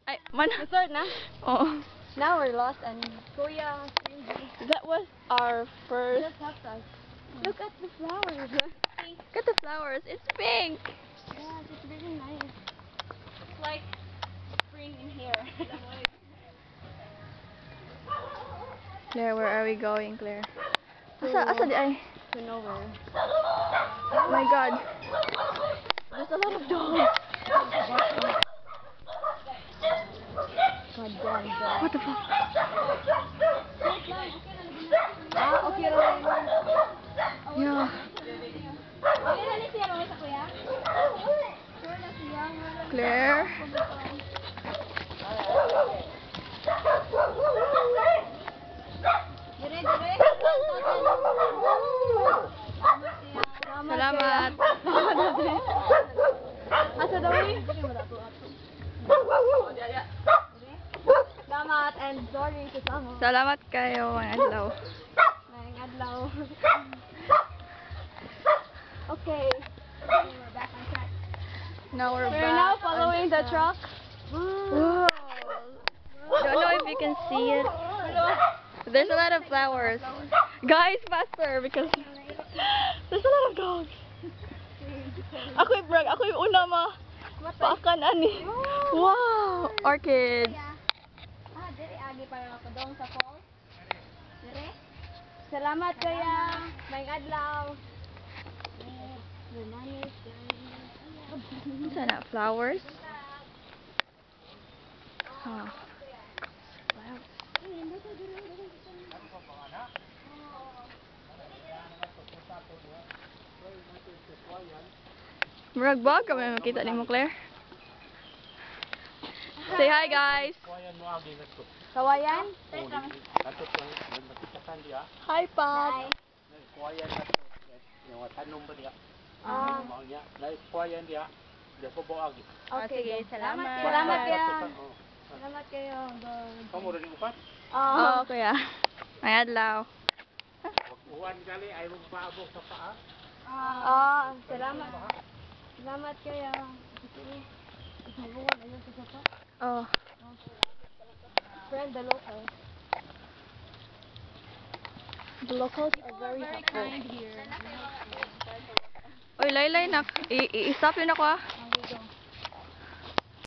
Ay, man. Resort na? Oh. Now we're lost and Kuya, That was our first. just helped us. Look at the flowers. Look at the flowers. It's pink. Yes, it's really nice. It's like spring in here. Claire, where are we going, Claire? Asa di ay? To nowhere. Oh my God. There's a lot of dogs. God damn dog. What the fuck? Ah, okay lang. Yeah. Okay na ni siya sa kuya? Sure na siya. Claire. Dire, dire. Salamat. Asa daw eh? Salamat and sorry sa samo. Salamat kayo, mga adlaw. Ngayong adlaw. Okay. We're back on track. Now we're We're back. now following the truck. Wow. Don't know if you can see it. There's a lot of flowers. Guys, faster because there's a lot of dogs. Ako yung brag, ako yung una paakan ani. Wow, orchids. Ah, dire agi para ako dong sa falls. Dire. Salamat kaya. Ngayong adlaw. Sana flowers. Huh. Murag ba kami makita ni mo, Claire? Say hi, guys. Kawayan? Hi, Pop. Sige, salamat. Salamat kaya. Salamat kayo. Kamu udah diupat? Oo, kuya. May adlaw. Uwan kali ay magpaabok sa paa. Salamat. Salamat kayo. Oh. Friend the locals. The locals are very helpful. Kind here. Oy, laylay nak. I-stop yun ako ah.